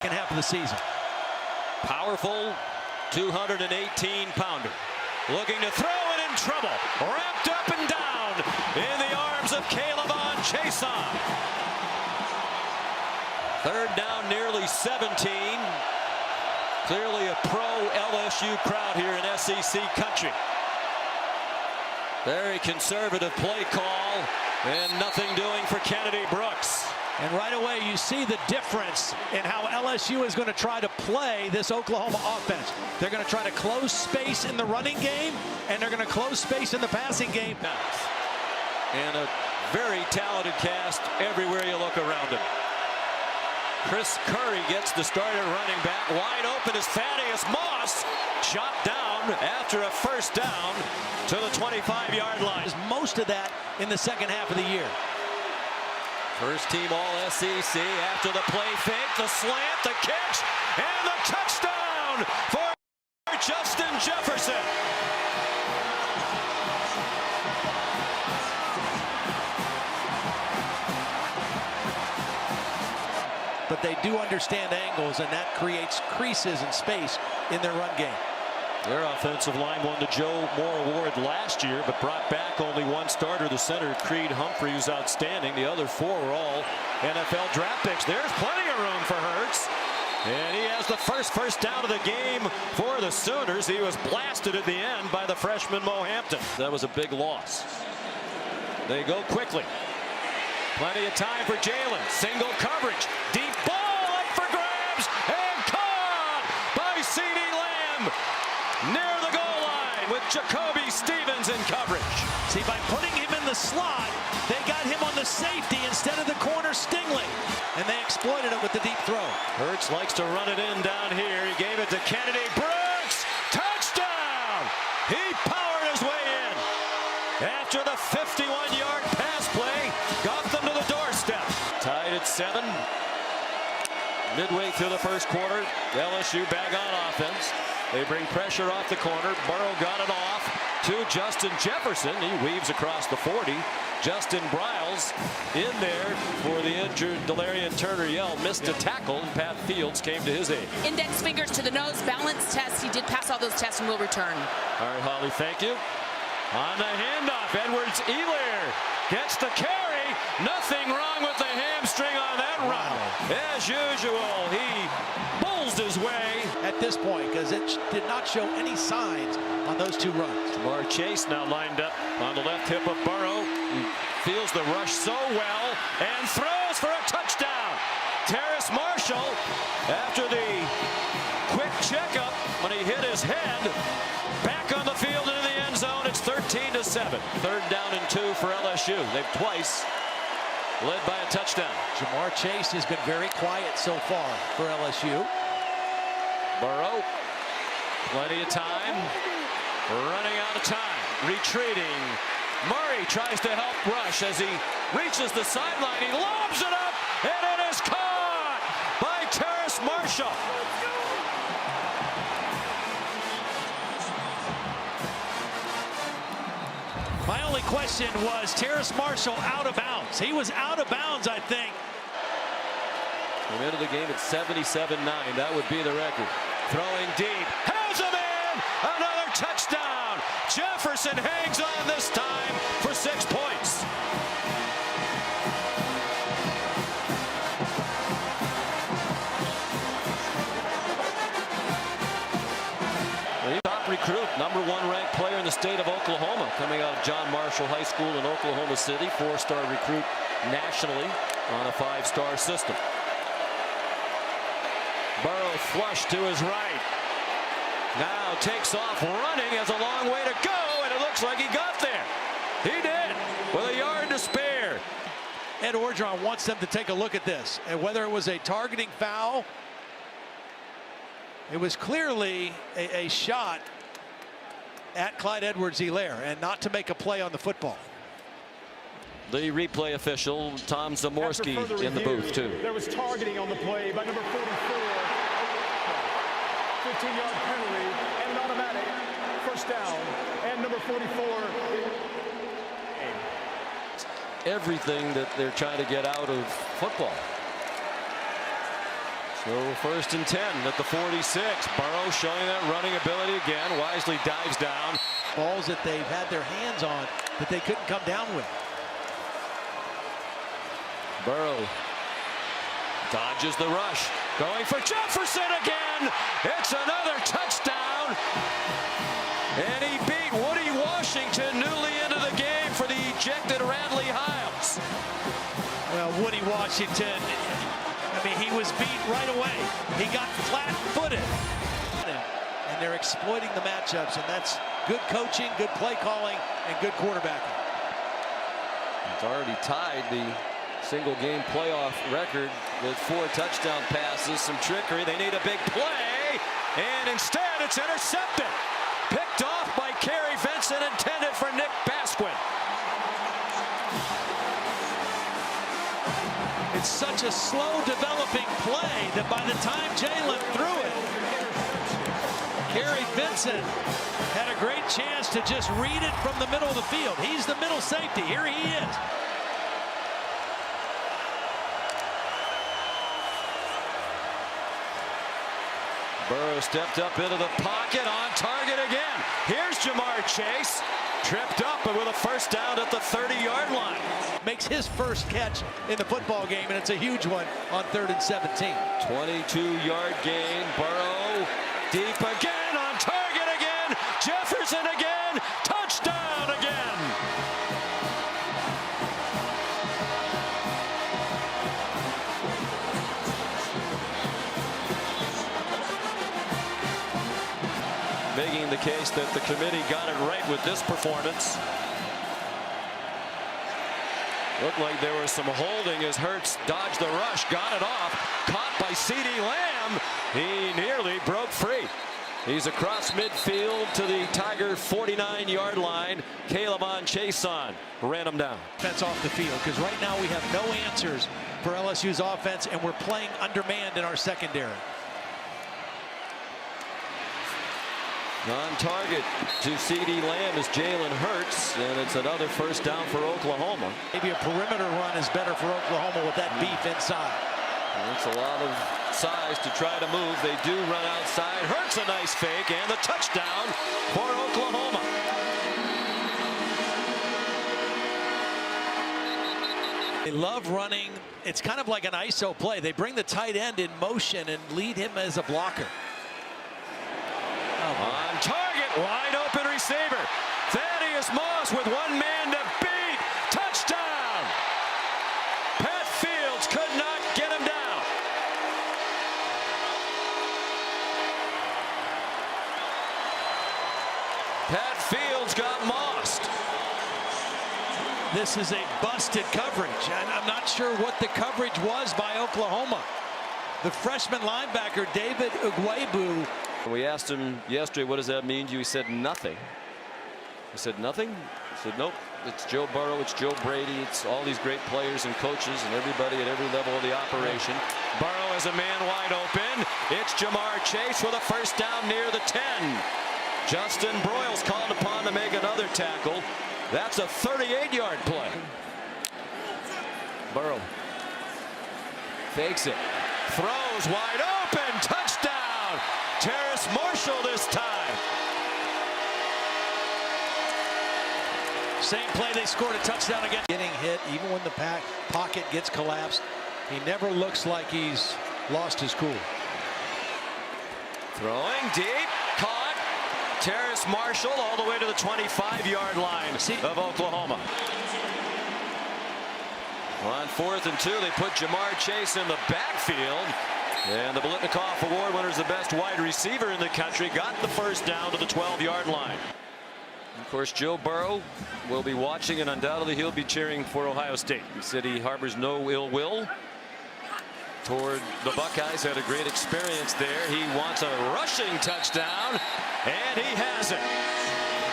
second half of the season. Powerful 218-pounder. Looking to throw it in trouble. Wrapped up and down in the arms of Caleb on Chason. Third down, nearly 17. Clearly a pro LSU crowd here in SEC country. Very conservative play call and nothing doing for Kennedy Brooks. And right away you see the difference in how LSU is going to try to play this Oklahoma offense. They're going to try to close space in the running game, and they're going to close space in the passing game. And a very talented cast everywhere you look around him. Chris Curry gets the starter running back. Wide open is Thaddeus Moss. Shot down after a first down to the 25-yard line. Most of that in the second half of the year. First team All-SEC after the play fake, the slant, the catch, and the touchdown for Justin Jefferson. But they do understand angles, and that creates creases and space in their run game. Their offensive line won the Joe Moore Award last year, but brought back only one starter, the center, Creed Humphrey, who's outstanding. The other four were all NFL draft picks. There's plenty of room for Hurts. And he has the first down of the game for the Sooners. He was blasted at the end by the freshman Mo Hampton. That was a big loss. They go quickly. Plenty of time for Jalen. Single coverage. Deep ball up for grabs. And caught by C.D. Lamb. Near the goal line with Jacoby Stevens in coverage. See, by putting him in the slot, they got him on the safety instead of the corner Stingley. And they exploited it with the deep throw. Hurts likes to run it in down here. He gave it to Kennedy Brooks. Touchdown! He powered his way in. After the 51-yard pass play, got them to the doorstep. Tied at 7. Midway through the first quarter, LSU back on offense. They bring pressure off the corner. Burrow got it off to Justin Jefferson. He weaves across the 40. Justin Briles in there for the injured Delarian Turner-Yell. Missed a tackle, and Pat Fields came to his aid. Index fingers to the nose, balance test. He did pass all those tests and will return. All right, Holly, thank you. On the handoff, Edwards-Helaire gets the carry. Nothing wrong with the hamstring on that run. As usual, he bullsed his way. At this point, because it did not show any signs on those two runs. Jamar Chase now lined up on the left hip of Burrow. He feels the rush so well and throws for a touchdown. Terrace Marshall, after the quick checkup when he hit his head, back on the field into the end zone. It's 13-7. Third down and 2 for LSU. They've twice led by a touchdown. Jamar Chase has been very quiet so far for LSU. Burrow, plenty of time, running out of time, retreating. Murray tries to help rush as he reaches the sideline. He lobs it up, and it is caught by Terrace Marshall. My only question was Terrace Marshall out of bounds. He was out of bounds, I think. From into the game at 77-9. That would be the record. Throwing deep. Has him in! Another touchdown! Jefferson hangs on this time for 6 points. The top recruit, #1 ranked player in the state of Oklahoma, coming out of John Marshall High School in Oklahoma City. 4-star recruit nationally on a 5-star system. Burrow flush to his right. Now takes off running, has a long way to go, and it looks like he got there. He did, with a yard to spare. Ed Orgeron wants them to take a look at this, and whether it was a targeting foul, it was clearly a shot at Clyde Edwards-Helaire, and not to make a play on the football. The replay official, Tom Zamorski, in the booth, too. There was targeting on the play by number 44. 15-yard penalty and an automatic first down. And number 44. Everything that they're trying to get out of football. So first and 10 at the 46. Burrow showing that running ability again. Wisely dives down. Balls that they've had their hands on that they couldn't come down with. Burrow dodges the rush. Going for Jefferson again. It's another touchdown. And he beat Woody Washington newly into the game for the ejected Radley Hiles. Well, Woody Washington, I mean, he was beat right away. He got flat-footed. And they're exploiting the matchups, and that's good coaching, good play calling, and good quarterbacking. It's already tied the single-game playoff record with 4 touchdown passes, some trickery. They need a big play, and instead it's intercepted. Picked off by Kerry Vincent, intended for Nick Basquin. It's such a slow developing play that by the time Jalen threw it, Kerry Vincent had a great chance to just read it from the middle of the field. He's the middle safety. Here he is. Burrow stepped up into the pocket, on target again. Here's Jamar Chase, tripped up, but with a first down at the 30-yard line. Makes his first catch in the football game, and it's a huge one on 3rd and 17. 22-yard gain. Burrow deep again, on target again. Jefferson again, touchdown again. Making the case that the committee got it right with this performance. Looked like there was some holding as Hurts dodged the rush, got it off, caught by CeeDee Lamb. He nearly broke free. He's across midfield to the Tiger 49-yard line. Calebon Chason ran him down. Offense off the field, because right now we have no answers for LSU's offense, and we're playing undermanned in our secondary. On target to CeeDee Lamb is Jalen Hurts, and it's another first down for Oklahoma. Maybe a perimeter run is better for Oklahoma with that beef inside. It's a lot of size to try to move. They do run outside. Hurts a nice fake, and the touchdown for Oklahoma. They love running. It's kind of like an ISO play. They bring the tight end in motion and lead him as a blocker. On target, wide open receiver. Thaddeus Moss with one man to beat. Touchdown! Pat Fields could not get him down. Pat Fields got mossed. This is a busted coverage, and I'm not sure what the coverage was by Oklahoma. The freshman linebacker, David Ugwebu. We asked him yesterday, what does that mean to you? He said nothing. He said nothing? He said nope. It's Joe Burrow, it's Joe Brady, it's all these great players and coaches and everybody at every level of the operation. Burrow has a man wide open. It's Jamar Chase with a first down near the 10. Justin Broyles called upon to make another tackle. That's a 38-yard play. Burrow fakes it, throws wide open, touchdown. Terrace Marshall this time. Same play, they scored a touchdown again. Getting hit, even when the pocket gets collapsed, he never looks like he's lost his cool. Throwing deep, caught. Terrace Marshall all the way to the 25-yard line of Oklahoma. On 4th and 2, they put Jamar Chase in the backfield. And the Biletnikoff Award winner is the best wide receiver in the country. Got the first down to the 12-yard line. Of course, Joe Burrow will be watching, and undoubtedly he'll be cheering for Ohio State. He said he harbors no ill will toward the Buckeyes. Had a great experience there. He wants a rushing touchdown, and he has it.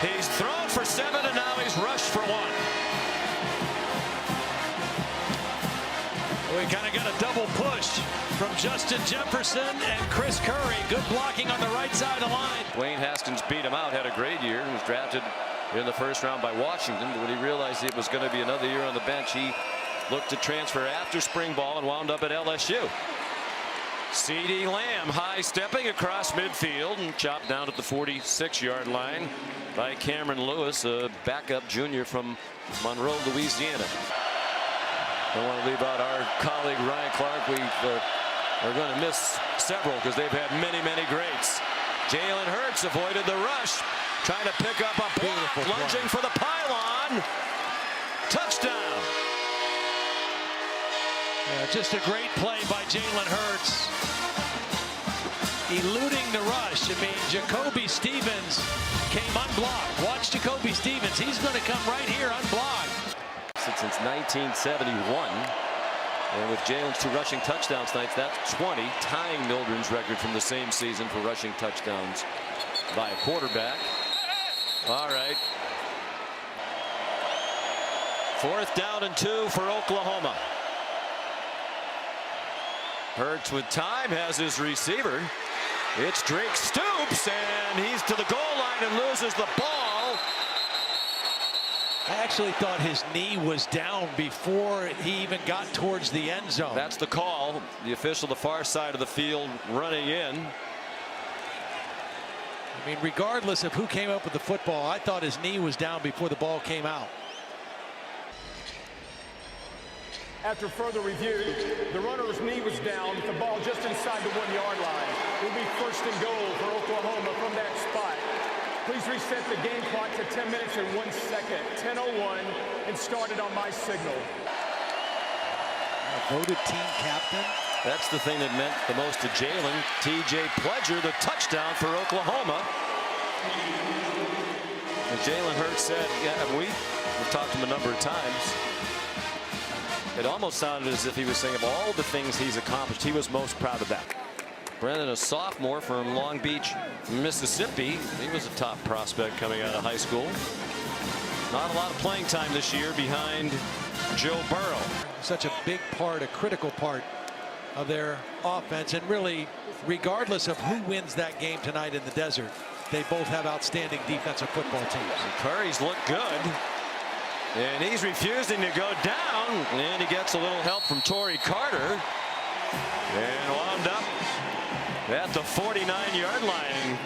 He's thrown for 7, and now he's rushed for 1. We kind of got a double push from Justin Jefferson and Chris Curry. Good blocking on the right side of the line. Dwayne Haskins beat him out, had a great year. He was drafted in the first round by Washington. But when he realized it was going to be another year on the bench, he looked to transfer after spring ball and wound up at LSU. CeeDee Lamb high stepping across midfield and chopped down at the 46-yard line by Cameron Lewis, a backup junior from Monroe, Louisiana. Don't want to leave out our colleague Ryan Clark. We're going to miss several because they've had many greats. Jalen Hurts avoided the rush, trying to pick up a block, lunging for the pylon. Touchdown. Yeah, just a great play by Jalen Hurts. Eluding the rush. I mean, Jacoby Stevens came unblocked. Watch Jacoby Stevens. He's going to come right here unblocked. Since 1971. And with Jalen's 2 rushing touchdowns tonight, that's 20, tying Mildren's record from the same season for rushing touchdowns by a quarterback. All right. 4th down and 2 for Oklahoma. Hurts with time, has his receiver. It's Drake Stoops, and he's to the goal line and loses the ball. I actually thought his knee was down before he even got towards the end zone. That's the call. The official, the far side of the field, running in. I mean, regardless of who came up with the football, I thought his knee was down before the ball came out. After further review, the runner's knee was down with the ball just inside the 1-yard line. It will be 1st and goal for Oklahoma from that spot. Please reset the game clock to 10 minutes and 1 second. 10:01 and start it on my signal. Voted team captain. That's the thing that meant the most to Jalen. T.J. Pledger, the touchdown for Oklahoma. And Jalen Hurts said, yeah, we've talked to him a number of times. It almost sounded as if he was saying of all the things he's accomplished, he was most proud of that. Brennan, a sophomore from Long Beach, Mississippi. He was a top prospect coming out of high school. Not a lot of playing time this year behind Joe Burrow. Such a big part, a critical part of their offense. And really, regardless of who wins that game tonight in the desert, they both have outstanding defensive football teams. Curry's looked good. And he's refusing to go down. And he gets a little help from Torrey Carter. And wound up at the 49-yard line.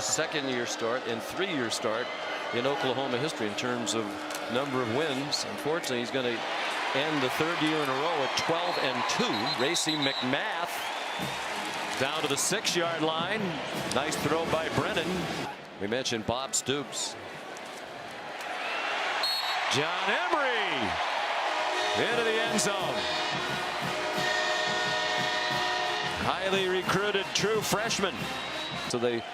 Second-year start and 3-year start in Oklahoma history in terms of number of wins. Unfortunately, he's going to end the 3rd year in a row at 12-2. Racing McMath down to the 6-yard line. Nice throw by Brennan. We mentioned Bob Stoops. John Emery into the end zone. Highly recruited true freshman. So they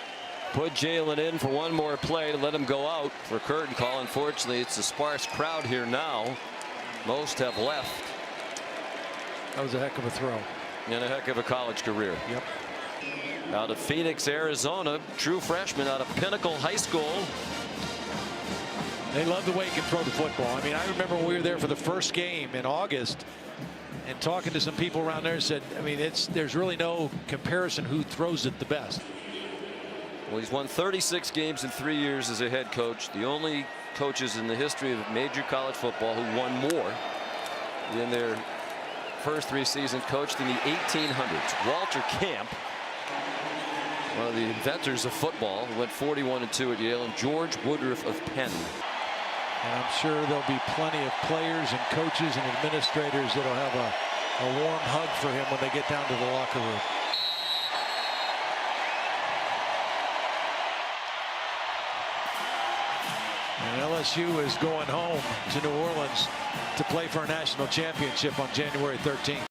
put Jalen in for one more play to let him go out for a curtain call. Unfortunately, it's a sparse crowd here now. Most have left. That was a heck of a throw. And a heck of a college career. Yep. Out of Phoenix, Arizona, true freshman out of Pinnacle High School. They love the way he can throw the football. I mean, I remember when we were there for the first game in August and talking to some people around there, said, I mean, there's really no comparison who throws it the best. Well, he's won 36 games in 3 years as a head coach. The only coaches in the history of major college football who won more in their first 3 seasons coached in the 1800s. Walter Camp, one of the inventors of football, went 41-2 at Yale, and George Woodruff of Penn. And I'm sure there'll be plenty of players and coaches and administrators that'll have a warm hug for him when they get down to the locker room. And LSU is going home to New Orleans to play for a national championship on January 13th.